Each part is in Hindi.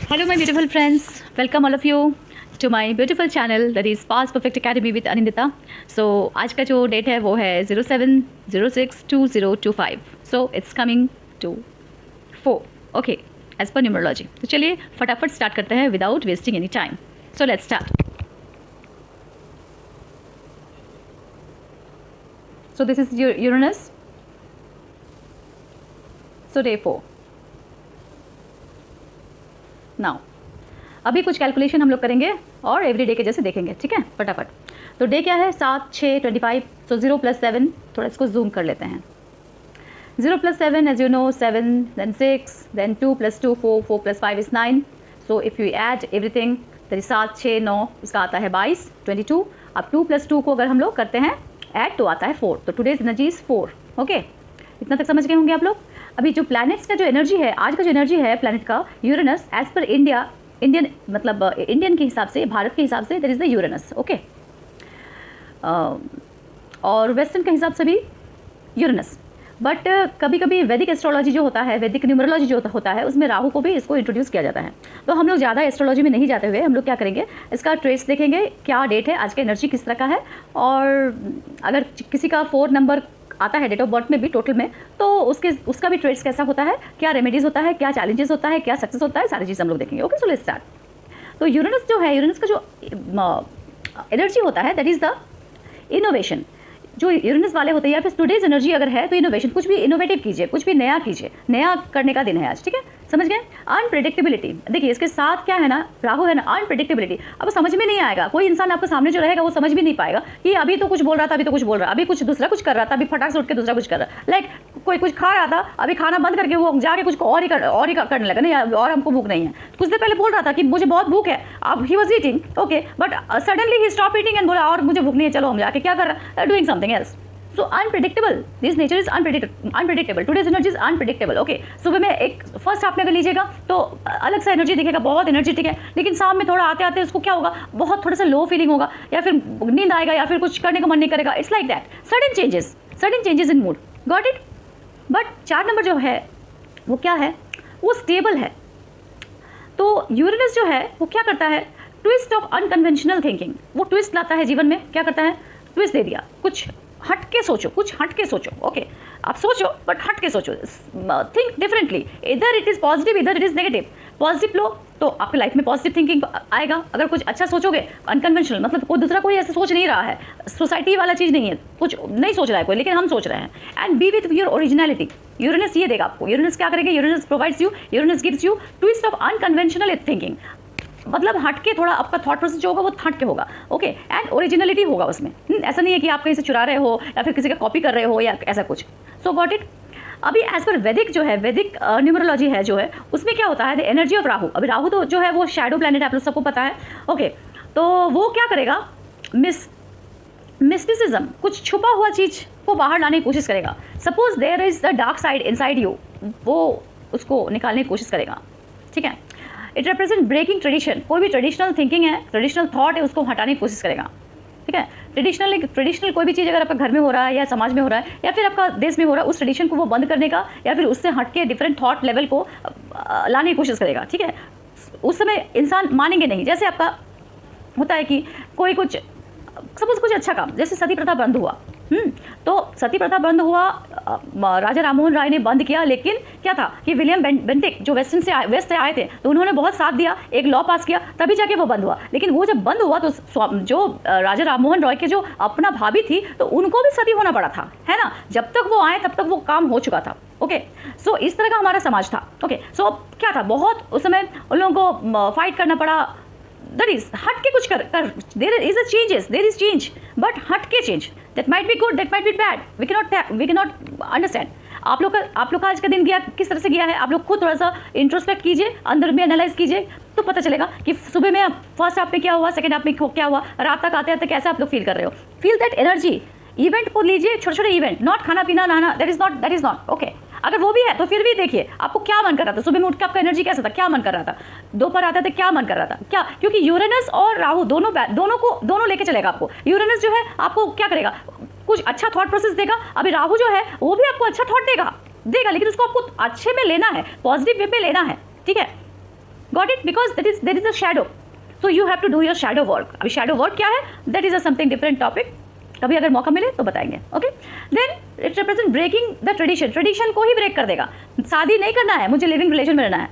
Hello my beautiful friends, welcome all of you to my beautiful channel that is Past Perfect Academy with Anindita. So आज का जो डेट है वो है 07/06/2025. So it's coming to 4. Okay, as per numerology. तो चलिए फटाफट स्टार्ट करते हैं without wasting any time. So let's start. So this is Uranus. So day 4. Now अभी कुछ कैलकुलेशन हम लोग करेंगे और एवरी डे के जैसे देखेंगे, ठीक है फटाफट। तो डे क्या है 7, 6, 25। सो 0 + 7, थोड़ा इसको जूम कर लेते हैं। 0 + 7 as you know 7, then 6, then 2 + 2 4, 4 + 5 is 9। So if you add everything that is 7, 6, 9, इसका आता है 22, 22। अब 2 + 2 को अगर हम लोग करते हैं ऐड तो आता है 4। तो टुडेज एनर्जी इज़ 4। ओके, इतना तक समझ गए होंगे आप लोग। अभी जो प्लैनेट्स का जो एनर्जी है, आज का जो एनर्जी है प्लैनेट का यूरेनस, एज पर इंडियन मतलब इंडियन के हिसाब से, भारत के हिसाब say that is the Uranus. Okay, और वेस्टर्न के हिसाब से भी यूरेनस। बट कभी कभी वैदिक एस्ट्रोलॉजी जो होता है, वैदिक न्यूमरोलॉजी जो होता है, उसमें राहु को भी इसको इंट्रोड्यूस किया जाता है। तो हम लोग ज़्यादा एस्ट्रोलॉजी में नहीं जाते हुए हम लोग क्या करेंगे, इसका ट्रेस देखेंगे, क्या डेट है, आज का एनर्जी किस तरह का है, और अगर किसी का 4 नंबर आता है डेट ऑफ बर्थ में भी टोटल में, तो उसका भी ट्रेड्स कैसा होता है, क्या रेमेडीज होता है, क्या चैलेंजेस होता है, क्या सक्सेस होता है, सारी चीज़ हम लोग देखेंगे। Okay, so let's start. तो यूरेनस जो है, यूरेनस का जो एनर्जी होता है दैट इज़ द इनोवेशन। जो यूरेनस वाले होते हैं, या फिर टुडेज एनर्जी अगर है तो इनोवेशन, कुछ भी इनोवेटिव कीजिए, कुछ भी नया कीजिए, नया करने का दिन है आज, ठीक है, समझ गए। अनप्रेडिक्टेबिलिटी, देखिए इसके साथ क्या है ना, राहु है ना, अनप्रेडिक्टेबिलिटी। अब समझ में नहीं आएगा, कोई इंसान आपके सामने जो रहेगा वो समझ भी नहीं पाएगा कि अभी तो कुछ बोल रहा था, अभी तो कुछ बोल रहा, अभी कुछ दूसरा कुछ कर रहा था, अभी फटाक से उठ के दूसरा कुछ कर रहा। लाइक कोई कुछ खा रहा था, अभी खाना बंद करके वो जाके कुछ और ही करने लगा, नहीं और हमको भूख नहीं है। कुछ देर पहले बोल रहा था कि मुझे बहुत भूख है, अब he was eating, okay, but suddenly he stop eating and बोला और मुझे भूख नहीं है, चलो हम जाके क्या कर रहा है, doing something else. So unpredictable, this nature is unpredictable. Today's energy is unpredictable. Okay, सुबह में एक फर्स्ट आप में अगर लीजिएगा तो अलग सा एनर्जी दिखेगा, बहुत एनर्जेटिक है, लेकिन शाम में थोड़ा आते आते उसको क्या होगा, बहुत थोड़ा सा लो फीलिंग होगा, या फिर नींद आएगा, या फिर कुछ करने का मन नहीं करेगा। It's like that, sudden changes in mood, got it. But 4 number जो है वो क्या है, वो स्टेबल है। तो यूरेनस जो है वो क्या करता है, ट्विस्ट ऑफ अनकन्वेंशनल थिंकिंग, वो ट्विस्ट लाता है जीवन में। क्या करता है, ट्विस्ट दे दिया, कुछ हट के सोचो, कुछ हट के सोचो। ओके, आप सोचो बट हट के सोचो, थिंक डिफरेंटली, इधर इट इज़ पॉजिटिव, इधर इट इज़ नेगेटिव। पॉजिटिव लो तो आपकी लाइफ में पॉजिटिव थिंकिंग आएगा। अगर कुछ अच्छा सोचोगे, अनकन्वेंशनल मतलब कोई दूसरा कोई ऐसा सोच नहीं रहा है, सोसाइटी वाला चीज़ नहीं है, कुछ नहीं सोच रहा है कोई, लेकिन हम सोच रहे हैं। And B with your originality, Uranus ये देगा आपको। यूरेनस क्या करेंगे, Uranus provides you, Uranus gives you twist of unconventional thinking, मतलब हट के, थोड़ा आपका थॉट प्रोसेस जो होगा वो हट के होगा। ओके, एंड ओरिजिनलिटी होगा उसमें। ऐसा नहीं है कि आप कहीं से चुरा रहे हो या फिर किसी का कॉपी कर रहे हो या ऐसा कुछ। सो गॉट इट। अभी एज पर वैदिक जो है, वैदिक न्यूमरोलॉजी है जो है, उसमें क्या होता है, द एनर्जी ऑफ राहु। अभी राहु तो जो है वो शैडो प्लैनेट, आप लोग सबको पता है। ओके, तो वो क्या करेगा, मिस्टिसिज्म, कुछ छुपा हुआ चीज़ को बाहर लाने की कोशिश करेगा। Suppose there is the dark side inside you, वो उसको निकालने की कोशिश करेगा, ठीक है। इट रिप्रेजेंट ब्रेकिंग ट्रेडिशन, कोई भी ट्रेडिशनल थिंकिंग है, ट्रेडिशनल थॉट है, उसको हटाने की कोशिश करेगा, ठीक है। ट्रेडिशनल कोई भी चीज़ अगर आपका घर में हो रहा है या समाज में हो रहा है या फिर आपका देश में हो रहा है, उस ट्रेडिशन को वो बंद करने का या फिर उससे हट के डिफरेंट थॉट लेवल को लाने की कोशिश करेगा, ठीक है। उस समय इंसान मानेंगे नहीं। जैसे आपका होता है कि कोई कुछ, सपोज कुछ अच्छा काम, जैसे सती प्रथा बंद हुआ, तो सती प्रथा बंद हुआ, राजा राममोहन राय ने बंद किया, लेकिन क्या था कि विलियम बेंटिक जो वेस्ट से आए थे, तो उन्होंने बहुत साथ दिया, एक लॉ पास किया, तभी जाके वो बंद हुआ। लेकिन वो जब बंद हुआ तो जो राजा राममोहन रॉय के जो अपना भाभी थी, तो उनको भी सती होना पड़ा था, है ना। जब तक वो आए तब तक वो काम हो चुका था। ओके, सो इस तरह का हमारा समाज था। ओके, सो क्या था, बहुत उस समय उन लोगों को फाइट करना पड़ा। दैट इज हट के कुछ कर there is a changes, there is change, but हट के change, that might be good, that might be bad, we can not understand. आप लोग का आज का दिन गया किस तरह से गया है, आप लोग खुद थोड़ा सा इंट्रोस्पेक्ट कीजिए, अंदर में एनालाइज कीजिए, तो पता चलेगा कि सुबह में फर्स्ट हाफ में क्या हुआ, सेकंड हाफ में क्या हुआ, रात तक आते आते कैसे आप लोग फील कर रहे हो। Feel that energy. इवेंट को लीजिए, छोटे छोटे इवेंट, नॉट खाना पीना नहाना, दैट इज नॉट ओके। अगर वो भी है तो फिर भी देखिए आपको क्या मन कर रहा था, सुबह में उठ के आपका एनर्जी कैसा था, क्या मन कर रहा था, दोपहर आते थे क्या मन कर रहा था, क्या, क्योंकि यूरेनस और राहु दोनों लेके चलेगा आपको। यूरेनस जो है आपको क्या करेगा, कुछ अच्छा थॉट प्रोसेस देगा। अभी राहु जो है वो भी आपको अच्छा थॉट देगा, लेकिन उसको आपको अच्छे में लेना है, पॉजिटिव वे में लेना है, ठीक है। Got it, because there is a shadow, so you have to do your shadow work. अभी शैडो वर्क क्या है, that is a something different topic, कभी अगर मौका मिले तो बताएंगे. Okay, then it represent breaking the tradition, tradition को ही ब्रेक कर देगा. शादी नहीं करना है, मुझे लिविंग रिलेशन में रहना है.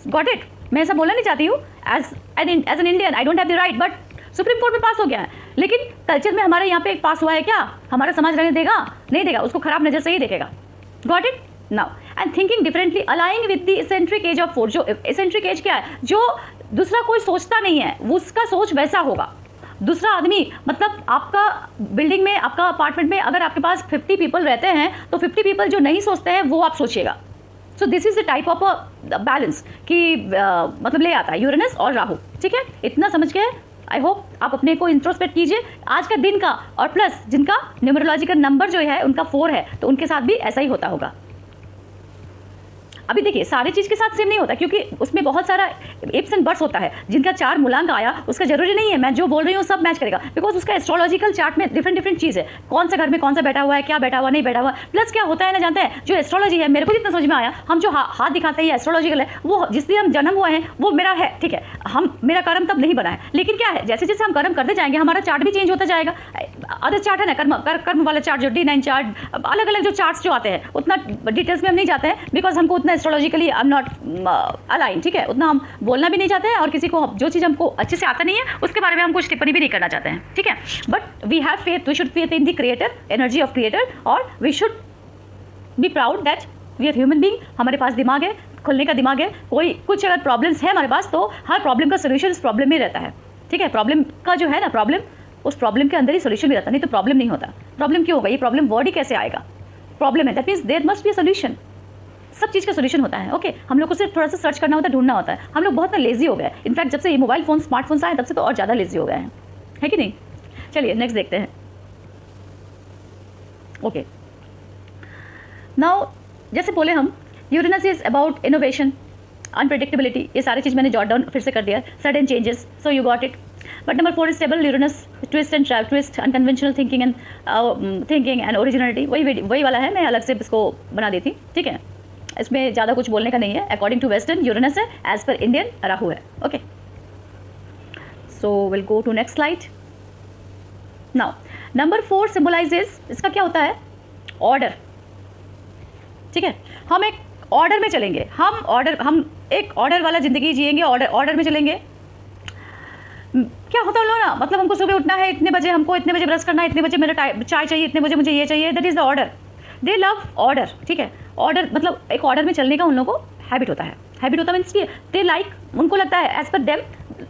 Got it. मैं ऐसा बोलना नहीं चाहती हूँ as an Indian, I don't have the right, but Supreme Court में पास हो गया है. लेकिन कल्चर में हमारे यहाँ पे एक पास हुआ है, क्या हमारा समाज रहने देगा? नहीं देगा, उसको खराब नजर से ही देखेगा. Got it. Now and thinking differently, aligning with the eccentric edge of 4. जो एसेंट्रिक एज क्या है, जो दूसरा कोई सोचता नहीं है, उसका सोच वैसा होगा. दूसरा आदमी, मतलब आपका बिल्डिंग में, आपका अपार्टमेंट में अगर आपके पास 50 पीपल रहते हैं, तो 50 पीपल जो नहीं सोचते हैं वो आप सोचिएगा. So this is the type of a balance कि मतलब ले आता है यूरेनस और राहु. ठीक है, इतना समझ गए. आई होप आप अपने को इंट्रोस्पेक्ट कीजिए आज का दिन का, और प्लस जिनका न्यूमरोलॉजिकल नंबर जो है उनका 4 है, तो उनके साथ भी ऐसा ही होता होगा. अभी देखिए, सारी चीज़ के साथ सेम नहीं होता, क्योंकि उसमें बहुत सारा इप्स एंड बट्स होता है. जिनका 4 मूलांक आया, उसका जरूरी नहीं है मैं जो बोल रही हूँ सब मैच करेगा, बिकॉज उसका एस्ट्रोलॉजिकल चार्ट में डिफरेंट चीज़ है. कौन सा घर में कौन सा बैठा हुआ है, क्या बैठा हुआ नहीं बैठा हुआ. प्लस क्या होता है ना, जानते हैं, जो एस्ट्रोलॉजी है, मेरे को जितना समझ में आया, हम जो हाथ दिखाते हैं एस्ट्रोलॉजिकल है, वो जिस दिन हम जन्म हुए हैं वो मेरा है. ठीक है, हम मेरा कर्म तब नहीं बना है, लेकिन क्या है, जैसे जैसे हम कर्म करते जाएंगे हमारा चार्ट भी चेंज होता जाएगा. अदर चार्ट है ना, कर्म वाला चार्ट, जो D9 चार्ट, अलग अलग जो चार्ट्स जो आते हैं, उतना डिटेल्स में हम नहीं जाते हैं, बिकॉज हमको उतना astrologically I am not align. ठीक है, उतना हम बोलना भी नहीं चाहते हैं, और किसी को जो चीज़ हमको अच्छे से आता नहीं है उसके बारे में हम कुछ टिप्पणी भी नहीं करना चाहते हैं. ठीक है, but we have faith, we should faith in the creator, energy of creator, और we should be proud that we are human being. हमारे पास दिमाग है, खुलने का दिमाग है. कोई कुछ अगर प्रॉब्लम्स है हमारे पास, तो हर प्रॉब्लम का सोल्यूशन इस प्रॉब्लम में रहता है. ठीक है, प्रॉब्लम का जो है ना, प्रॉब्लम, उस प्रॉब्लम के अंदर ही सोल्यूशन भी रहता है, नहीं तो प्रॉब्लम नहीं होता. प्रॉब्लम क्यों होगा, ये प्रॉब्लम वर्ड ही कैसे आएगा, प्रॉब्लम है, that means there must be a solution. सब चीज़ का सोल्यूशन होता है. ओके, हम लोग को सिर्फ थोड़ा सा सर्च करना होता है, ढूंढना होता है. हम लोग बहुत ना लेजी हो गए. इनफैक्ट जब से ये मोबाइल फोन, स्मार्टफोन्स आए, तब से तो और ज़्यादा लेजी हो गए हैं, है कि नहीं. चलिए नेक्स्ट देखते हैं. ओके, नाउ जैसे बोले हम, Uranus is about innovation, unpredictability. ये सारी चीज़ मैंने जॉट डाउन फिर से कर दिया. Sudden changes, so you got it. But number 4 stable Uranus, twist and twist, unconventional thinking and originality. वही वाला है, मैं अलग से इसको बना दी थी. ठीक है, इसमें ज़्यादा कुछ बोलने का नहीं है. अकॉर्डिंग टू वेस्टर्न यूरेनस है, एज पर इंडियन राहु है. Okay, so will go to next slide. Now number 4 symbolises, इसका क्या होता है, ऑर्डर. ठीक है, हम एक ऑर्डर में चलेंगे, हम एक ऑर्डर वाला ज़िंदगी जिएंगे, ऑर्डर में चलेंगे. क्या होता है लोग ना, मतलब हमको सुबह उठना है इतने बजे, हमको इतने बजे ब्रश करना है, इतने बजे मेरा चाय चाहिए, इतने बजे मुझे ये चाहिए, that is the order. They love order. ठीक है, ऑर्डर मतलब एक ऑर्डर में चलने का उन लोगों को हैबिट होता है. हैबिट होता है मीन्स कि दे लाइक, उनको लगता है एज पर देम,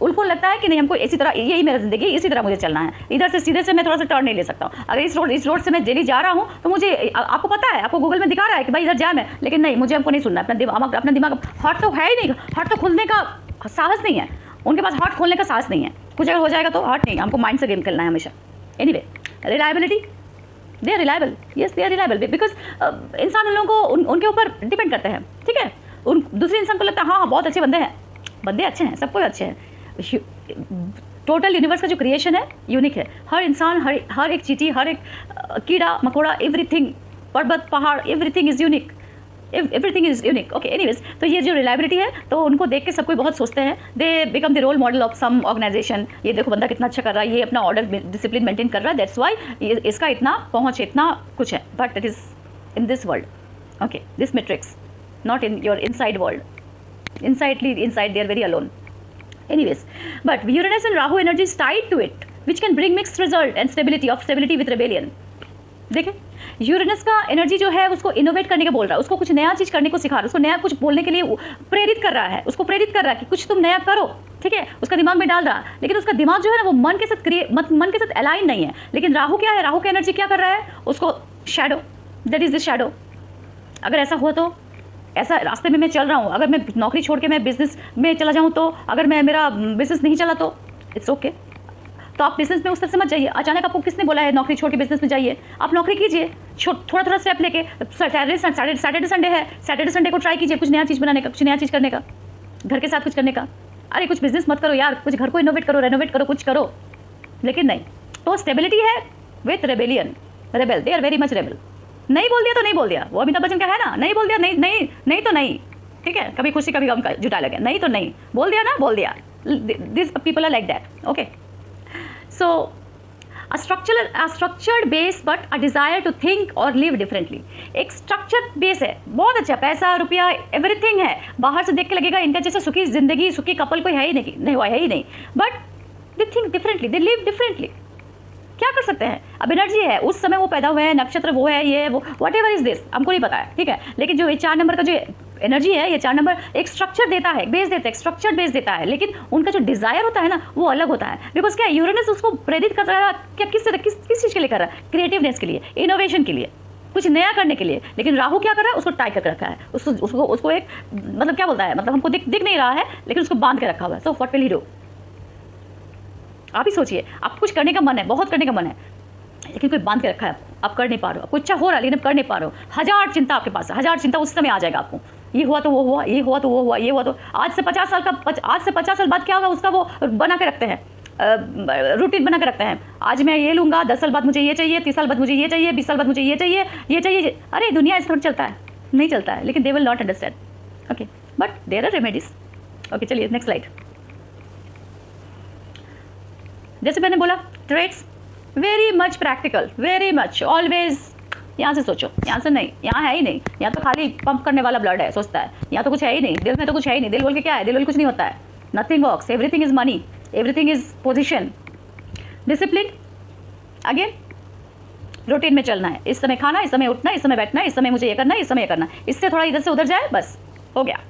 उनको लगता है कि नहीं, हमको इसी तरह, यही मेरा ज़िंदगी, इसी तरह मुझे चलना है. इधर से सीधे से मैं थोड़ा सा टर्न नहीं ले सकता हूँ. अगर इस रोड से मैं डेली जा रहा हूँ, तो मुझे, आपको पता है, आपको गूगल में दिखा रहा है कि भाई इधर जाम है, लेकिन नहीं, मुझे हमको नहीं सुनना. अपना दिमाग हॉट तो है ही नहीं, हॉट तो खुलने का साहस नहीं है उनके पास, हॉट खोलने का साहस नहीं है. कुछ अगर हो जाएगा तो हॉट नहीं, हमको माइंड से गेम खेलना है हमेशा. Anyway, reliability, they are reliable. Yes, they are reliable, because इंसान उन लोगों को उनके ऊपर डिपेंड करते हैं. ठीक है, उन दूसरे इंसान को लगता है हाँ बहुत अच्छे बंदे हैं, बंदे अच्छे हैं, सब कोई अच्छे हैं. टोटल यूनिवर्स का जो क्रिएशन है यूनिक है. हर इंसान, हर एक चीटी, हर एक कीड़ा मकोड़ा, एवरीथिंग, पर्वत पहाड़, everything is unique. Everything is unique. Okay, anyways, तो ये जो रिलायबिलिटी है, तो उनको देख के सब कोई बहुत सोचते हैं. They become the role model of some organisation. ये देखो बंदा कितना अच्छा कर रहा है, ये अपना ऑर्डर डिसिप्लिन मेंटेन कर रहा है, दैट्स वाई इसका इतना पहुँच, इतना कुछ है. But it is in this world. Okay, this matrix, not in your inside world. inside they are very alone. Anyways, but Uranus and Rahu energy is tied to it, which can bring mixed result and stability with rebellion. देखें, यूरेनस का एनर्जी जो है उसको इनोवेट करने का बोल रहा है, उसको कुछ नया चीज़ करने को सिखा रहा है, उसको नया कुछ बोलने के लिए प्रेरित कर रहा है, उसको प्रेरित कर रहा है कि कुछ तुम नया करो. ठीक है, उसका दिमाग में डाल रहा है, लेकिन उसका दिमाग जो है ना वो मन के साथ अलाइन नहीं है. लेकिन राहु क्या है, राहु का एनर्जी क्या कर रहा है, उसको shadow, that is the shadow. अगर ऐसा हुआ तो, ऐसा रास्ते में मैं चल रहा हूँ, अगर मैं नौकरी छोड़ के मैं बिजनेस में चला जाऊँ तो, अगर मेरा बिजनेस नहीं चला तो इट्स ओके. तो आप बिजनेस में उस तरह से मत जाइए. अचानक आपको किसने बोला है नौकरी छोड़ के बिजनेस में जाइए, आप नौकरी कीजिए, थोड़ा स्टेप लेके. सैटरडे संडे है, सैटरडे संडे को ट्राई कीजिए कुछ नया चीज़ बनाने का, कुछ नया चीज़ करने का, घर के साथ कुछ करने का. अरे कुछ बिजनेस मत करो यार, कुछ घर को इनोवेट करो, रेनोवेट करो, कुछ करो. लेकिन नहीं, तो स्टेबिलिटी है with rebellion. Rebel, they are very much rebel. नहीं बोल दिया तो नहीं बोल दिया, वो अमिताभ बच्चन का है ना, नहीं बोल दिया, नहीं तो नहीं. ठीक है, कभी खुशी कभी गम का जुटा लगे, नहीं तो नहीं, बोल दिया ना, बोल दिया. This people are like that. Okay, so a structured base but a desire to think or live differently. एक structured base है, बहुत अच्छा, पैसा रुपया एवरीथिंग है, बाहर से देख के लगेगा इनका जैसे सुखी जिंदगी, सुखी कपल कोई है ही नहीं हुआ है ही नहीं, but they think differently, they live differently. क्या कर सकते हैं, अब एनर्जी है, उस समय वो पैदा हुए हैं, नक्षत्र वो है, ये वो वट एवर इज दिस, हमको नहीं पता है, ठीक है. लेकिन जो ये 4 नंबर का जो एनर्जी है, ये 4 नंबर एक स्ट्रक्चर देता है, बेस देता है, स्ट्रक्चर्ड बेस देता है, लेकिन उनका जो डिजायर होता है ना वो अलग होता है. बिकॉज क्या यूरेनस उसको प्रेरित कर रहा है, क्या किस चीज़ के लिए कर रहा है, क्रिएटिवनेस के लिए, इनोवेशन के लिए, कुछ नया करने के लिए. लेकिन राहु क्या कर रहा है, उसको टाई करके रखा है, उसको एक मतलब क्या बोलता है, मतलब हमको दिख नहीं रहा है लेकिन उसको बांध के रखा हुआ है. So what will he do, आप ही सोचिए, आपको कुछ करने का मन है, बहुत करने का मन है, लेकिन कोई बांध के रखा है आपको, आप कर नहीं पा रहे हो, कुछ अच्छा हो रहा है लेकिन आप कर नहीं पा रहे हो, 1000 चिंता आपके पास है, 1000 चिंता उस समय आ जाएगा आपको, ये हुआ तो वो हुआ, ये हुआ तो वो हुआ, ये हुआ तो आज से 50 साल बाद क्या होगा उसका वो बना के रखते हैं, रूटीन बना के रखते हैं. आज मैं ये लूँगा, 10 साल बाद मुझे ये चाहिए, 30 साल बाद मुझे ये चाहिए, 20 साल बाद मुझे ये चाहिए, ये चाहिए. अरे दुनिया इस तरह चलता है, नहीं चलता है, लेकिन they will not understand. Okay, but there are remedies. Okay, चलिए नेक्स्ट स्लाइड. जैसे मैंने बोला, trades very much practical, very much always. यहाँ से सोचो, यहाँ से नहीं, यहाँ है ही नहीं, यहाँ तो खाली पंप करने वाला ब्लड है, सोचता है, यहाँ तो कुछ है ही नहीं, दिल में तो कुछ है ही नहीं, दिल बोल के क्या है, दिल बोल कुछ नहीं होता है, nothing works, everything is money, everything is position. Discipline, again routine में चलना है, इस समय खाना, इस समय उठना, इस समय बैठना, इस समय मुझे ये करना है, इस समय ये करना है, इससे थोड़ा इधर से उधर जाए, बस हो गया.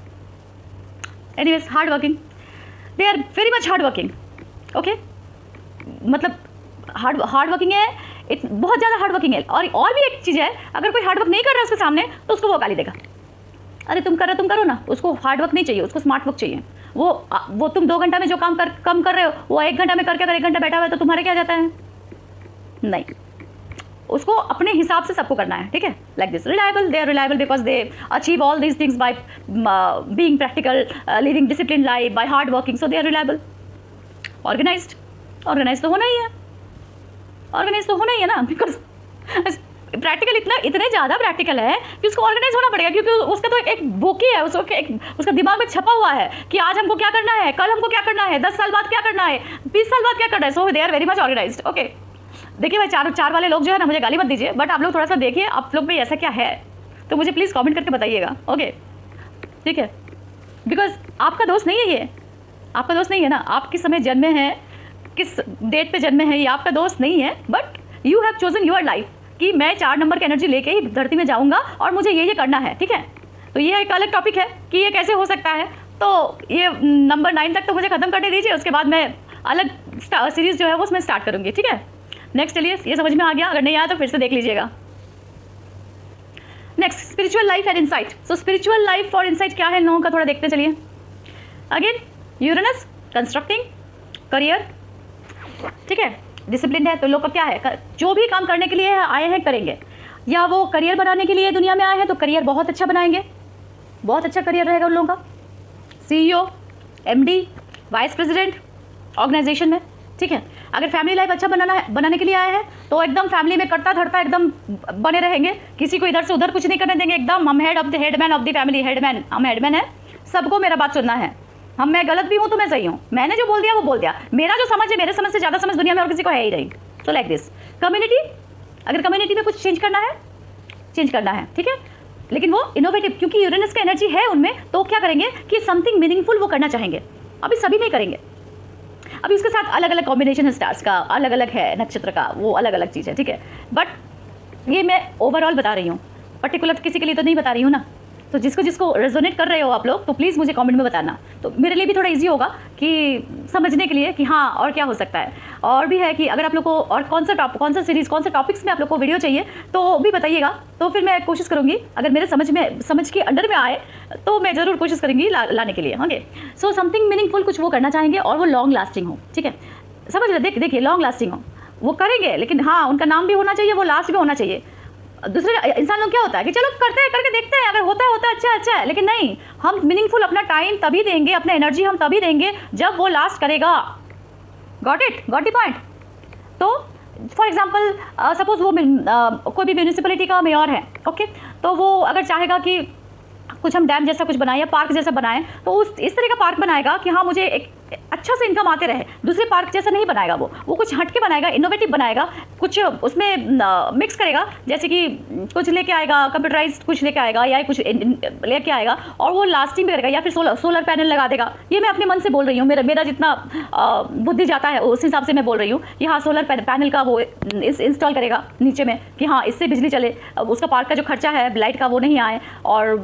Anyways, hard working, they are very much hard working. Okay, मतलब हार्ड वर्किंग है, बहुत ज़्यादा हार्ड वर्किंग है. और भी एक चीज़ है, अगर कोई हार्ड वर्क नहीं कर रहा है उसके सामने तो उसको वो गाली देगा, अरे तुम करो ना. उसको हार्ड वर्क नहीं चाहिए, उसको स्मार्ट वर्क चाहिए. वो तुम 2 घंटा में जो काम कम कर रहे हो वो 1 घंटा में करके अगर 1 घंटा बैठा हुआ है तो तुम्हारे क्या जाता है, नहीं. उसको अपने हिसाब से सबको करना है, ठीक है. Like this, reliable, they are reliable because they achieve all these things by being practical, living discipline life, by hard working, so they are reliable. Organise तो होना ही है, ऑर्गेनाइज तो होना ही है ना, बिकॉज प्रैक्टिकल इतने ज़्यादा प्रैक्टिकल है कि उसको ऑर्गेनाइज होना पड़ेगा, क्योंकि उसका तो एक बुक ही है, उसका दिमाग में छपा हुआ है कि आज हमको क्या करना है, कल हमको क्या करना है, 10 साल बाद क्या करना है, 20 साल बाद क्या करना है. So they are very much organized. Okay, देखिए भाई, चार वाले लोग जो है ना, मुझे गाली मत दीजिए, बट आप लोग थोड़ा सा देखिए, आप लोग में ऐसा क्या है तो मुझे प्लीज़ कॉमेंट करके बताइएगा. ओके, ठीक है, बिकॉज आपका दोस्त नहीं है ये, आपका दोस्त नहीं है ना, आप किस समय जन्मे हैं, किस डेट पे जन्मे हैं, ये आपका दोस्त नहीं है, but you have chosen your life कि मैं 4 नंबर की एनर्जी लेके ही धरती में जाऊंगा और मुझे ये करना है, ठीक है. तो ये एक अलग टॉपिक है कि ये कैसे हो सकता है, तो ये नंबर 9 तक तो मुझे खत्म करने दीजिए, उसके बाद मैं अलग सीरीज जो है वो उसमें स्टार्ट करूँगी, ठीक है. नेक्स्ट, चलिए, ये समझ में आ गया, अगर नहीं आया तो फिर से देख लीजिएगा. Next, spiritual life and insight. So spiritual life और इनसाइट क्या है इन लोगों का, थोड़ा देखते चलिए. अगेन यूरेनस, कंस्ट्रक्टिंग, करियर, ठीक है, डिसिप्लिन है, तो लोग का क्या है, जो भी काम करने के लिए आए हैं करेंगे, या वो करियर बनाने के लिए दुनिया में आए हैं तो करियर बहुत अच्छा बनाएंगे, बहुत अच्छा करियर रहेगा उन लोगों का. CEO, MD, vice president organisation में, ठीक है. अगर फैमिली लाइफ अच्छा बनाने के लिए आए हैं तो एकदम फैमिली में करता धरता एकदम बने रहेंगे, किसी को इधर से उधर कुछ नहीं करने देंगे, एकदम हम headman of the family, headman, हम हेडमैन है, सबको मेरा बात सुनना है, मैं गलत भी हूँ तो मैं सही हूँ, मैंने जो बोल दिया वो बोल दिया, मेरा जो समझ है, मेरे समझ से ज़्यादा समझ दुनिया में और किसी को है ही नहीं. So like this. कम्युनिटी, अगर कम्युनिटी में कुछ चेंज करना है, ठीक है, लेकिन वो इनोवेटिव, क्योंकि यूरेनस का एनर्जी है उनमें, तो क्या करेंगे कि समथिंग मीनिंगफुल वो करना चाहेंगे. अभी सभी नहीं करेंगे, अभी उसके साथ अलग अलग कॉम्बिनेशन है, स्टार्स का अलग अलग है, नक्षत्र का वो अलग अलग चीज़ है, ठीक है. बट ये मैं ओवरऑल बता रही हूँ, पर्टिकुलर किसी के लिए तो नहीं बता रही हूँ ना. तो जिसको रेजोनेट कर रहे हो आप लोग, तो प्लीज़ मुझे कमेंट में बताना, तो मेरे लिए भी थोड़ा इजी होगा कि समझने के लिए कि हाँ और क्या हो सकता है. और भी है कि अगर आप लोग को और कौन सा सीरीज़, कौन से टॉपिक्स में आप लोग को वीडियो चाहिए तो भी बताइएगा, तो फिर मैं कोशिश करूँगी, अगर मेरे समझ के अंडर में आए तो मैं ज़रूर कोशिश करूँगी लाने के लिए. ओके, सो समथिंग मीनिंगफुल कुछ वो करना चाहेंगे और वो लॉन्ग लास्टिंग हो, ठीक है. समझ रहे, देखिए लॉन्ग लास्टिंग हो, वो करेंगे, लेकिन हाँ उनका नाम भी होना चाहिए, वो लास्ट में होना चाहिए. दूसरे इंसान लोग क्या होता है कि चलो करते हैं, करके देखते हैं, अगर होता है अच्छा है, लेकिन नहीं, हम मीनिंगफुल अपना टाइम तभी देंगे, अपना एनर्जी हम तभी देंगे जब वो लास्ट करेगा. Got the point. तो फॉर एग्जांपल सपोज वो कोई भी म्यूनिसिपैलिटी का मेयर है, ओके, तो वो अगर चाहेगा कि कुछ हम डैम जैसा कुछ बनाए या पार्क जैसा बनाए, तो उस इस तरह का पार्क बनाएगा कि हाँ मुझे एक अच्छा से इनकम आते रहे। दूसरे पार्क जैसा नहीं बनाएगा, वो कुछ हटके बनाएगा, इनोवेटिव बनाएगा, कुछ उसमें मिक्स करेगा, जैसे कि कुछ लेके आएगा, कंप्यूटराइज्ड कुछ लेके आएगा या कुछ लेके आएगा और वो लास्टिंग भी करेगा, या फिर सोलर पैनल लगा देगा। ये मैं अपने मन से बोल रही हूँ, मेरा जितना बुद्धि जाता है उस हिसाब से मैं बोल रही हूँ कि हाँ सोलर पैनल का वो इंस्टॉल करेगा नीचे में कि हाँ इससे बिजली चले, उसका पार्क का जो खर्चा है लाइट का वो नहीं आए, और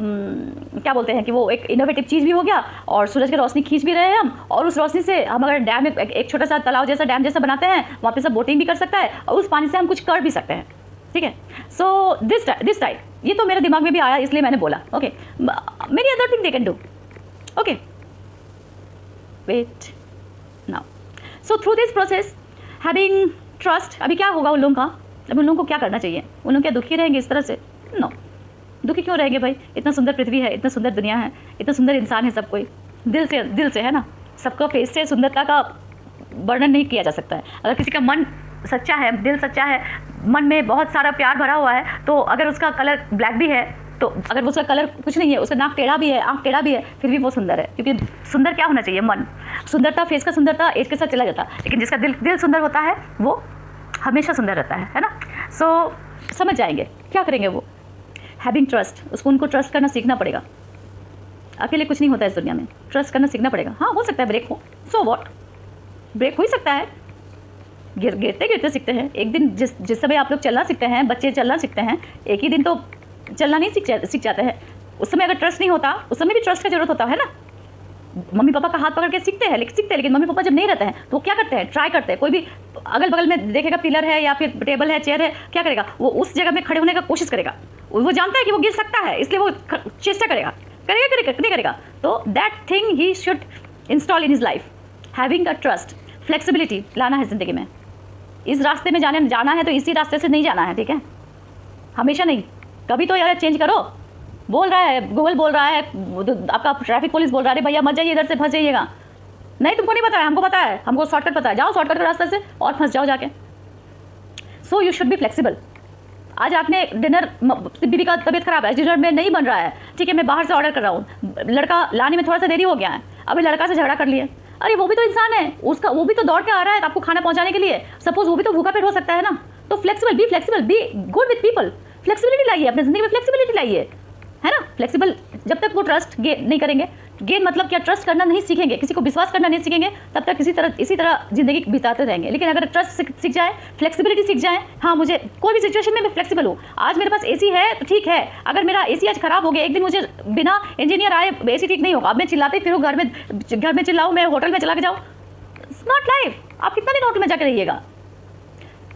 क्या बोलते हैं कि वो एक इनोवेटिव चीज़ भी हो गया और सूरज की रोशनी खींच भी रहे हैं हम, और उस रोशनी से हम अगर डैम एक छोटा सा तालाब जैसा डैम जैसा बनाते हैं, वहाँ पे सब बोटिंग भी कर सकता है और उस पानी से हम कुछ कर भी सकते हैं। ठीक है, सो दिस टाइप, ये तो मेरे दिमाग में भी आया इसलिए मैंने बोला। Okay, many other thing they can do. Okay, wait now, so through this process having trust, अभी क्या होगा उन लोगों का, अभी उन लोगों को क्या करना चाहिए? उन लोग क्या दुखी रहेंगे इस तरह से? नो, दुखी क्यों रहेंगे भाई? इतना सुंदर पृथ्वी है, इतना सुंदर दुनिया है, इतना सुंदर इंसान है सब कोई, दिल से है ना, सबका फेस से सुंदरता का वर्णन नहीं किया जा सकता है। अगर किसी का मन सच्चा है, दिल सच्चा है, मन में बहुत सारा प्यार भरा हुआ है, तो अगर उसका कलर ब्लैक भी है, तो अगर उसका कलर कुछ नहीं है, उसका नाक टेढ़ा भी है, आँख टेढ़ा भी है, फिर भी वो सुंदर है। क्योंकि सुंदर क्या होना चाहिए? मन। सुंदरता, फेस का सुंदरता एज के साथ चला जाता है, लेकिन जिसका दिल सुंदर होता है वो हमेशा सुंदर रहता है ना। सो समझ जाएंगे क्या करेंगे वो। हैविंग ट्रस्ट, उसको उनको ट्रस्ट करना सीखना पड़ेगा। अकेले कुछ नहीं होता है इस दुनिया में, ट्रस्ट करना सीखना पड़ेगा। हाँ, हो सकता है ब्रेक हो, सो व्हाट, ब्रेक हो ही सकता है, गिरते सीखते हैं। एक दिन जिस समय आप लोग चलना सीखते हैं, बच्चे चलना सीखते हैं, एक ही दिन तो चलना नहीं सीख जाते हैं। उस समय अगर ट्रस्ट नहीं होता, उस समय भी ट्रस्ट की जरूरत होता है ना। मम्मी पापा का हाथ पकड़ के सीखते हैं, लेकिन मम्मी पापा जब नहीं रहते हैं तो वो क्या करते हैं? ट्राई करते हैं। कोई भी अगल बगल में देखेगा पिलर है या फिर टेबल है, चेयर है, क्या करेगा? वो उस जगह में खड़े होने का कोशिश करेगा। वो जानता है कि वो गिर सकता है, इसलिए वो चेष्टा करेगा, नहीं करेगा। तो that thing he should install in his life. Having a trust, flexibility लाना है ज़िंदगी में। इस रास्ते में जाना है तो इसी रास्ते से नहीं जाना है, ठीक है? हमेशा नहीं, कभी तो यार चेंज करो। बोल रहा है, गूगल बोल रहा है, आपका ट्रैफिक पुलिस बोल रहा है भैया मत जाइए, इधर से फंस जाइएगा। नहीं, तुमको नहीं पता है, हमको पता है, हमको शॉर्टकट पता है, जाओ शॉर्टकट के रास्ते से और फंस जाओ जाके। सो यू शुड बी फ्लेक्सिबल। आज आपने डिनर, बीबी का तबीयत खराब है, डिनर में नहीं बन रहा है, ठीक है, मैं बाहर से ऑर्डर कर रहा हूँ, लड़का लाने में थोड़ा सा देरी हो गया है, अभी लड़का से झगड़ा कर लिए। अरे वो भी तो इंसान है, उसका वो भी तो दौड़ के आ रहा है आपको खाना पहुँचाने के लिए। सपोज वो भी तो भूखा पेट हो सकता है ना। तो flexible, be good with people. Flexibility लाइए अपनी जिंदगी में, फ्लेक्सिबिलिटी लाइए, है ना। फ्लेक्सिबल जब तक वो ट्रस्ट गेन नहीं करेंगे, गेन मतलब क्या, ट्रस्ट करना नहीं सीखेंगे, किसी को विश्वास करना नहीं सीखेंगे, तब तक इसी तरह जिंदगी बिताते रहेंगे। लेकिन अगर ट्रस्ट सीख जाए, फ्लेक्सिबिलिटी सीख जाए, हाँ मुझे कोई भी सिचुएशन में मैं फ्लेक्सिबल हूँ। आज मेरे पास एसी है तो ठीक है, अगर मेरा एसी आज खराब हो गया, एक दिन मुझे बिना इंजीनियर आए एसी ठीक नहीं होगा, अब मैं चिल्लाते फिर घर में चिल्लाऊँ, मैं होटल में चला के जाऊँ, स्मार्ट लाइफ। आप कितना दिन होटल में जाकर रहिएगा?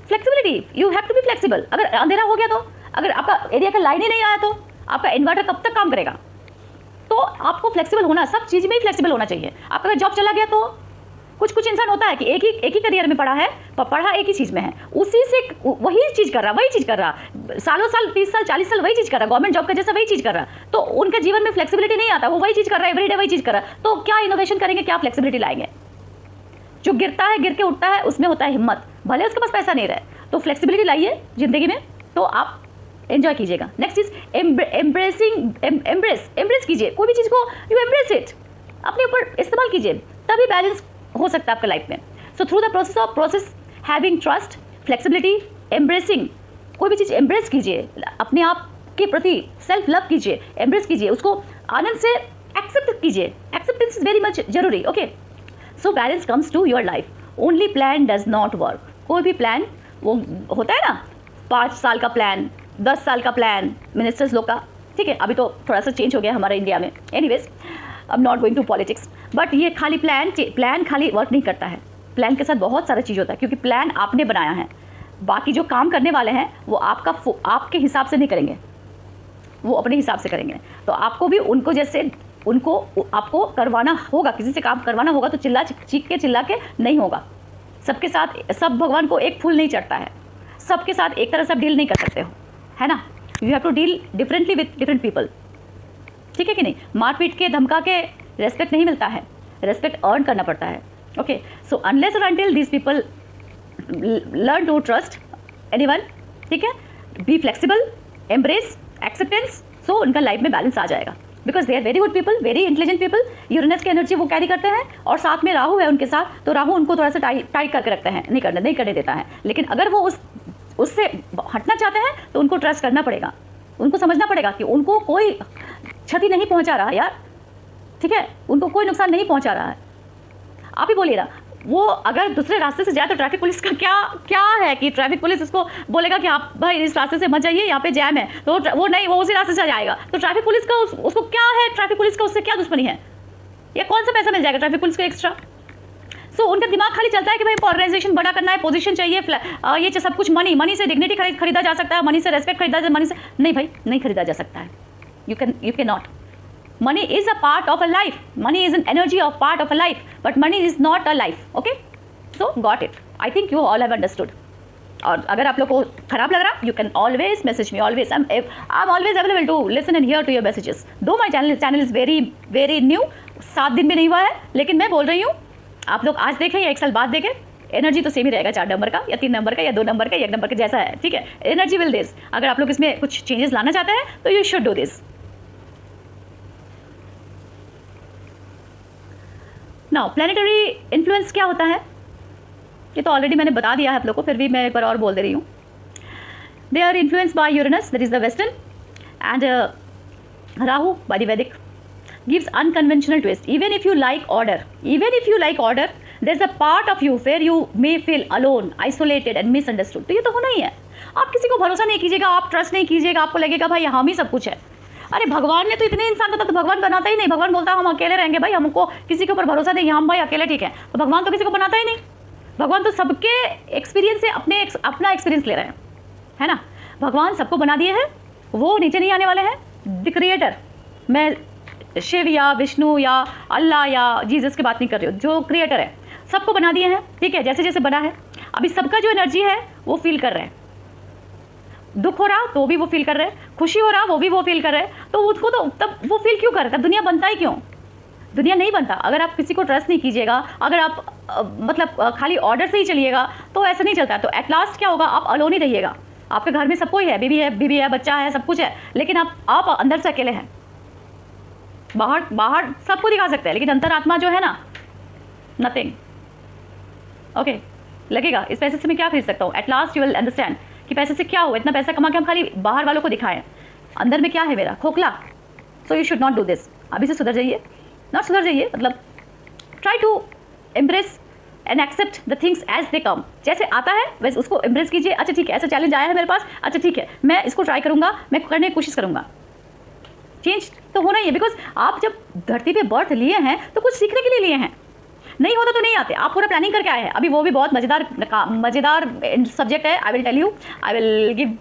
Flexibility, you have to be flexible. अगर अंधेरा हो गया तो, अगर आपका एरिया का लाइन ही नहीं आया तो आपका इन्वर्टर कब तक काम करेगा? तो आपको फ्लेक्सिबल होना, सब चीज़ में ही फ्लेक्सिबल होना चाहिए। आपका अगर जॉब चला गया तो कुछ इंसान होता है कि एक ही करियर में पढ़ा है, पढ़ा एक ही चीज़ में है, उसी से वही चीज़ कर रहा, सालों साल, 30 साल 40 साल वही चीज़ कर रहा, गवर्नमेंट जॉब का जैसा वही चीज़ कर रहा, तो उनके जीवन में फ्लेक्सिबिलिटी नहीं आता। वो वही चीज़ कर रहा है, एवरीडे वही चीज़ कर रहा है, तो क्या इनोवेशन करेंगे, क्या फ्लेक्सिबिलिटी लाएंगे? जो गिरता है, गिर के उठता है, उसमें होता है हिम्मत, भले उसके पास पैसा नहीं रहे। तो फ्लेक्सिबिलिटी लाइए जिंदगी में, तो आप एंजॉय कीजिएगा। नेक्स्ट इज एम्ब्रेस कीजिए कोई भी चीज़ को, यू एम्ब्रेस इट, अपने ऊपर इस्तेमाल कीजिए, तभी बैलेंस हो सकता है आपका लाइफ में। So through the process having trust, flexibility, embracing, कोई भी चीज़ एम्ब्रेस कीजिए, अपने आप के प्रति सेल्फ लव कीजिए, एम्ब्रेस कीजिए, उसको आनंद से एक्सेप्ट कीजिए। एक्सेप्टेंस इज वेरी मच जरूरी। Okay, so balance comes to your life. Only plan does not work. कोई भी प्लान, वो होता है ना 5 साल का प्लान, 10 साल का प्लान मिनिस्टर्स लोग का, ठीक है, अभी तो थोड़ा सा चेंज हो गया हमारे इंडिया में। Anyways, I am not going to politics, but ये खाली प्लान खाली वर्क नहीं करता है। प्लान के साथ बहुत सारा चीज़ होता है, क्योंकि प्लान आपने बनाया है। बाकी जो काम करने वाले हैं वो आपके हिसाब से नहीं करेंगे, वो अपने हिसाब से करेंगे। तो आपको भी उनको जैसे आपको करवाना होगा, किसी से काम करवाना होगा तो चिल्ला के नहीं होगा। सबके साथ, सब भगवान को एक फूल नहीं चढ़ता है, सबके साथ एक तरह से डील नहीं कर सकते हो, है ना। You have to deal differently with different people, ठीक है कि नहीं। मार पीट के, धमका के रेस्पेक्ट नहीं मिलता है, रेस्पेक्ट अर्न करना पड़ता है। ओके, सो अनलेस और until these people learn to trust anyone, ठीक है, be flexible, embrace, acceptance, so उनका लाइफ में बैलेंस आ जाएगा। Because they are very good people, very intelligent people. Uranus की एनर्जी वो कैरी करते हैं और साथ में राहु है उनके साथ, तो राहु उनको थोड़ा सा टाइट करके रखते हैं, नहीं करने देता है। लेकिन अगर वो उससे हटना चाहते हैं तो उनको ट्रस्ट करना पड़ेगा, उनको समझना पड़ेगा कि उनको कोई क्षति नहीं पहुंचा रहा यार, ठीक है, उनको कोई नुकसान नहीं पहुंचा रहा है। आप ही बोलिए ना, वो अगर दूसरे रास्ते से जाए तो ट्रैफिक पुलिस का क्या है कि ट्रैफिक पुलिस उसको बोलेगा कि आप भाई इस रास्ते से मत जाइए, यहाँ पे जैम है, तो वो नहीं, वो उसी रास्ते से जाएगा। तो ट्रैफिक पुलिस का उसको क्या है, ट्रैफिक पुलिस का उससे क्या दुश्मनी है, या कौन सा पैसा मिल जाएगा ट्रैफिक पुलिस को एक्स्ट्रा। सो उनका दिमाग खाली चलता है कि भाई ऑर्गेनाइजेशन बड़ा करना है, पोजीशन चाहिए, ये सब कुछ मनी से डिग्निटी खरीदा जा सकता है, मनी से रेस्पेक्ट खरीदा जा, मनी से नहीं भाई, नहीं खरीदा जा सकता है। You can not. Money is a part of a life. Money is an energy of part of a life, but money is not a life. Okay? So got it. I think you all have understood. और अगर आप लोग को खराब लग रहा, you can always message me. Always, I'm always available to listen and hear to your messages. Though my channel is very new. 7 दिन भी नहीं हुआ है, लेकिन मैं बोल रही हूँ, आप लोग आज देखें या 1 साल बाद देखें, एनर्जी तो सेम ही रहेगा, 4 नंबर का या 3 नंबर का या 2 नंबर का या 1 नंबर का जैसा है, ठीक है। Energy will this. अगर आप लोग इसमें कुछ चेंजेस लाना चाहते हैं तो you should do this. Now planetary influence क्या होता है, ये तो ऑलरेडी मैंने बता दिया है आप लोग को, फिर भी मैं एक बार और बोल दे रही हूँ। They are influenced by Uranus, that is the western, and Rahu by the Vedic gives unconventional twist. Even if you like order, there's a part of you where you may feel alone, isolated and misunderstood. तो ये तो होना ही है। आप किसी को भरोसा नहीं कीजिएगा, आप ट्रस्ट नहीं कीजिएगा, आपको लगेगा भाई हम ही सब कुछ है। अरे भगवान ने तो इतने इंसान होता तो भगवान बनाता ही नहीं। भगवान बोलता हम अकेले रहेंगे भाई, हमको किसी के ऊपर भरोसा नहीं, हम भाई अकेले ठीक है। तो भगवान तो किसी को बनाता ही नहीं। भगवान तो सबके एक्सपीरियंस से अपना एक्सपीरियंस ले रहे हैं, है ना। भगवान सबको बना दिए हैं, वो नीचे नहीं आने वाले हैं। द क्रिएटर, मैं शिव या विष्णु या अल्लाह या जीसस की बात नहीं कर रही हूँ, जो क्रिएटर है सबको बना दिए हैं, ठीक है, जैसे जैसे बना है। अभी सबका जो एनर्जी है वो फील कर रहे हैं। दुख हो रहा तो भी वो फील कर रहे हैं, खुशी हो रहा वो फील कर रहे हैं। तो उसको तो तब वो फील क्यों कर रहे हैं, तब दुनिया बनता ही क्यों? दुनिया नहीं बनता। अगर आप किसी को ट्रस्ट नहीं कीजिएगा, अगर आप मतलब खाली ऑर्डर से ही चलिएगा तो ऐसा नहीं चलता। तो एट लास्ट क्या होगा, आप अलोन ही रहिएगा। आपके घर में सब कोई है, बीबी है, बच्चा है, सब कुछ है, लेकिन आप अंदर से अकेले हैं। बाहर सबको दिखा सकते हैं, लेकिन अंतरात्मा जो है ना, नथिंग। ओके, लगेगा इस पैसे से मैं क्या खरीद सकता हूँ। At last you will understand कि पैसे से क्या हुआ, इतना पैसा कमा के हम खाली बाहर वालों को दिखाएं, अंदर में क्या है मेरा, खोखला। So you should not do this. अभी से सुधर जाइए, नॉट सुधर जाइए, मतलब try to embrace and accept the things as they come. जैसे आता है वैसे उसको एम्ब्रेस कीजिए। अच्छा ठीक है, ऐसा चैलेंज आया है मेरे पास, अच्छा ठीक है, मैं इसको ट्राई करूँगा, मैं करने की कोशिश करूँगा। चेंज तो होना ही है, बिकॉज आप जब धरती पे बर्थ लिए हैं तो कुछ सीखने के लिए लिए हैं। नहीं होता तो नहीं आते, आप पूरा प्लानिंग करके आए हैं। अभी वो भी बहुत मज़ेदार सब्जेक्ट है। I will tell you, I will give